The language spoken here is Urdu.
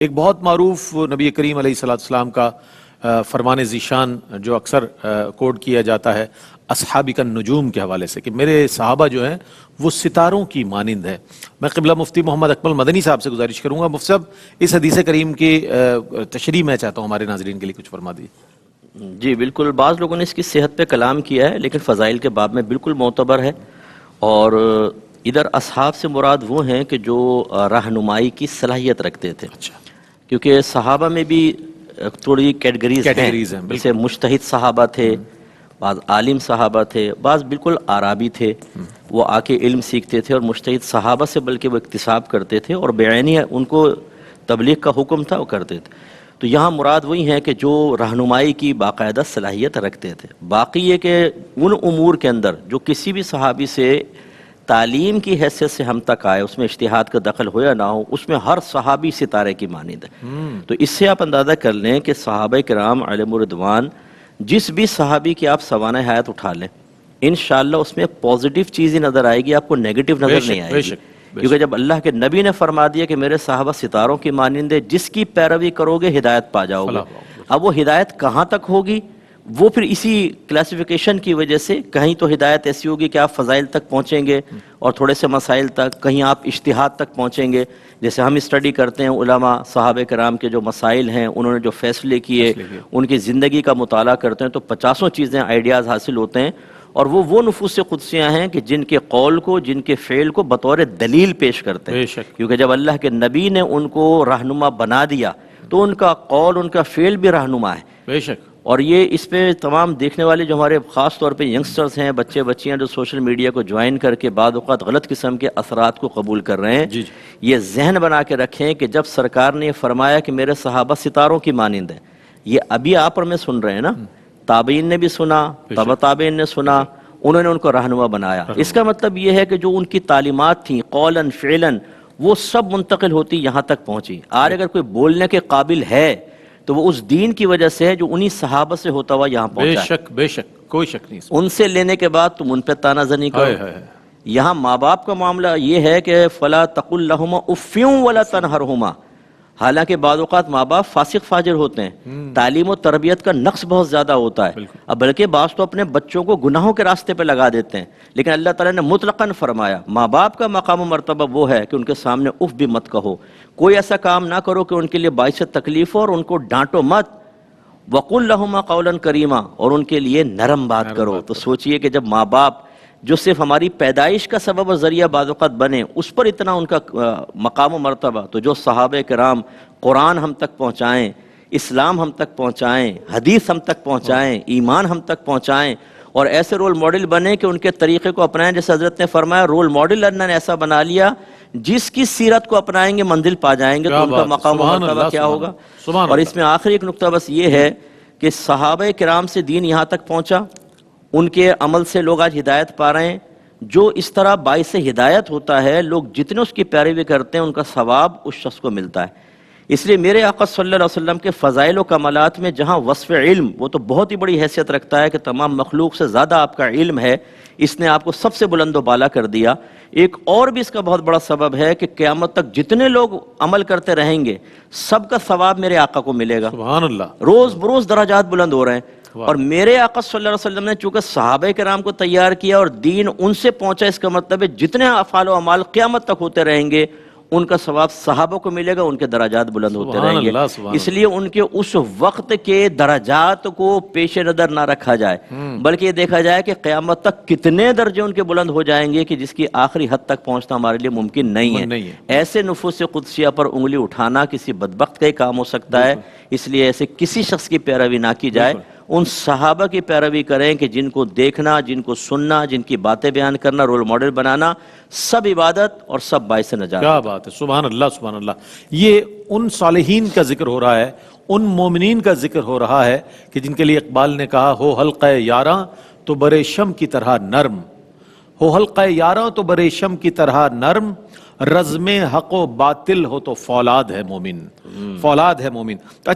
ایک بہت معروف نبی کریم علیہ السلام کا فرمان ذیشان جو اکثر کوٹ کیا جاتا ہے اصحابی کا نجوم کے حوالے سے کہ میرے صحابہ جو ہیں وہ ستاروں کی مانند ہے۔ میں قبلہ مفتی محمد اکمل مدنی صاحب سے گزارش کروں گا، مفتی صاحب اس حدیث کریم کی تشریح میں چاہتا ہوں ہمارے ناظرین کے لیے کچھ فرما دیجیے۔ جی بالکل، بعض لوگوں نے اس کی صحت پہ کلام کیا ہے لیکن فضائل کے باب میں بالکل معتبر ہے۔ اور ادھر اصحاب سے مراد وہ ہیں کہ جو رہنمائی کی صلاحیت رکھتے تھے، کیونکہ صحابہ میں بھی تھوڑی کیٹیگریز ہیں، جیسے مجتہد صحابہ تھے، بعض عالم صحابہ تھے، بعض بالکل آرابی تھے، وہ آ کے علم سیکھتے تھے، اور مجتہد صحابہ سے بلکہ وہ اکتساب کرتے تھے اور بعینی ان کو تبلیغ کا حکم تھا وہ کرتے تھے۔ تو یہاں مراد وہی ہے کہ جو رہنمائی کی باقاعدہ صلاحیت رکھتے تھے۔ باقی یہ کہ ان امور کے اندر جو کسی بھی صحابی سے تعلیم کی حیثیت سے ہم تک آئے، اس میں اجتہاد کا دخل ہو یا نہ ہو، اس میں ہر صحابی ستارے کی مانند ہے۔ تو اس سے آپ اندازہ کر لیں کہ صحابہ کرام علیہم الرضوان جس بھی صحابی کی آپ سوانح حیات اٹھا لیں، انشاءاللہ اس میں پازیٹیو چیز ہی نظر آئے گی، آپ کو نیگیٹو نظر نہیں آئے گی، کیونکہ جب اللہ کے نبی نے فرما دیا کہ میرے صحابہ ستاروں کی مانند ہے، جس کی پیروی کرو گے ہدایت پا جاؤ گے۔ اب وہ ہدایت کہاں تک ہوگی، وہ پھر اسی کلاسیفیکیشن کی وجہ سے کہیں تو ہدایت ایسی ہوگی کہ آپ فضائل تک پہنچیں گے اور تھوڑے سے مسائل تک، کہیں آپ اجتہاد تک پہنچیں گے، جیسے ہم اسٹڈی کرتے ہیں علماء صحابہ کرام کے جو مسائل ہیں، انہوں نے جو فیصلے کیے، ان کی زندگی کا مطالعہ کرتے ہیں تو 50 چیزیں آئیڈیاز حاصل ہوتے ہیں، اور وہ نفوس قدسیاں ہیں کہ جن کے قول کو، جن کے فعل کو بطور دلیل پیش کرتے ہیں، کیونکہ جب اللہ کے نبی نے ان کو رہنما بنا دیا تو ان کا قول، ان کا فعل بھی رہنما ہے۔ بے شک۔ اور یہ اس پہ تمام دیکھنے والے جو ہمارے خاص طور پہ ینگسٹرز ہیں، بچے بچیاں جو سوشل میڈیا کو جوائن کر کے بعض اوقات غلط قسم کے اثرات کو قبول کر رہے ہیں، یہ ذہن بنا کے رکھیں کہ جب سرکار نے یہ فرمایا کہ میرے صحابہ ستاروں کی مانند ہیں، یہ ابھی آپ اور میں سن رہے ہیں نا، تابعین نے بھی سنا، تبع تابعین نے سنا، انہوں نے ان کو رہنما بنایا۔ اس کا مطلب یہ ہے کہ جو ان کی تعلیمات تھیں قولاً فعلاً، وہ سب منتقل ہوتی یہاں تک پہنچی۔ آج اگر کوئی بولنے کے قابل ہے تو وہ اس دین کی وجہ سے ہے جو انہی صحابہ سے ہوتا ہوا یہاں پہنچا ہے۔ بے شک، بے شک، کوئی شک نہیں۔ ان سے لینے کے بعد تم ان پہ تانا زنی کرو۔ یہاں ماں باپ کا معاملہ یہ ہے کہ فَلَا تَقُلْ لَهُمَا اُفٍّ وَلَا تَنْهَرْهُمَا، حالانکہ بعض اوقات ماں باپ فاسق فاجر ہوتے ہیں، تعلیم و تربیت کا نقص بہت زیادہ ہوتا ہے، اب بلکہ بعض تو اپنے بچوں کو گناہوں کے راستے پہ لگا دیتے ہیں، لیکن اللہ تعالیٰ نے مطلقاً فرمایا ماں باپ کا مقام و مرتبہ وہ ہے کہ ان کے سامنے اف بھی مت کہو، کوئی ایسا کام نہ کرو کہ ان کے لیے باعث تکلیف ہو، اور ان کو ڈانٹو مت، وَقُلْ لَهُمَا قَوْلًا كَرِيمًا، اور ان کے لیے نرم بات کرو۔ تو سوچئے کہ جب ماں باپ جو صرف ہماری پیدائش کا سبب و ذریعہ بعض اوقات بنے، اس پر اتنا ان کا مقام و مرتبہ، تو جو صحابہ کرام قرآن ہم تک پہنچائیں، اسلام ہم تک پہنچائیں، حدیث ہم تک پہنچائیں، ایمان ہم تک پہنچائیں، اور ایسے رول ماڈل بنے کہ ان کے طریقے کو اپنائیں، جیسے حضرت نے فرمایا رول ماڈل اللہ نے ایسا بنا لیا جس کی سیرت کو اپنائیں گے منزل پا جائیں گے، تو ان کا مقام و مرتبہ کیا ہوگا۔ اور اس میں آخری ایک نقطہ بس یہ ہے کہ صحابہ کرام سے دین یہاں تک پہنچا، ان کے عمل سے لوگ آج ہدایت پا رہے ہیں، جو اس طرح باعث ہدایت ہوتا ہے، لوگ جتنے اس کی پیروی کرتے ہیں ان کا ثواب اس شخص کو ملتا ہے۔ اس لیے میرے آقا صلی اللہ علیہ وسلم کے فضائل و کمالات میں جہاں وصف علم، وہ تو بہت ہی بڑی حیثیت رکھتا ہے کہ تمام مخلوق سے زیادہ آپ کا علم ہے، اس نے آپ کو سب سے بلند و بالا کر دیا۔ ایک اور بھی اس کا بہت بڑا سبب ہے کہ قیامت تک جتنے لوگ عمل کرتے رہیں گے سب کا ثواب میرے آقا کو ملے گا۔ سبحان اللہ، روز بروز درجات بلند ہو رہے ہیں۔ اور میرے آقا صلی اللہ علیہ وسلم نے چونکہ صحابہ کرام کو تیار کیا اور دین ان سے پہنچا، اس کا مطلب ہے جتنے افعال و اعمال قیامت تک ہوتے رہیں گے ان کا ثواب صحابہ کو ملے گا، ان کے درجات بلند ہوتے رہیں گے۔ اس لیے ان کے اس وقت کے درجات کو پیش نظر نہ رکھا جائے، بلکہ یہ دیکھا جائے کہ قیامت تک کتنے درجے ان کے بلند ہو جائیں گے کہ جس کی آخری حد تک پہنچنا ہمارے لیے ممکن نہیں ہے۔ ایسے نفوس قدسیہ پر انگلی اٹھانا کسی بدبخت کا ہی کام ہو سکتا ہے، اس لیے ایسے کسی شخص کی پیروی نہ کی جائے، ان صحابہ کی پیروی کریں کہ جن کو دیکھنا، جن کو سننا، جن کی باتیں بیان کرنا، رول ماڈل بنانا، سب عبادت اور سب باعث نجات۔ کیا بات ہے، سبحان اللہ، سبحان اللہ۔ یہ ان صالحین کا ذکر ہو رہا ہے، ان مومنین کا ذکر ہو رہا ہے کہ جن کے لیے اقبال نے کہا ہو حلقہ یاراں تو برے شم کی طرح نرم، ہو حلقہ یاراں تو برے شم کی طرح نرم، رزم حق و باطل ہو تو فولاد ہے مومن، فولاد ہے مومن۔ اچھا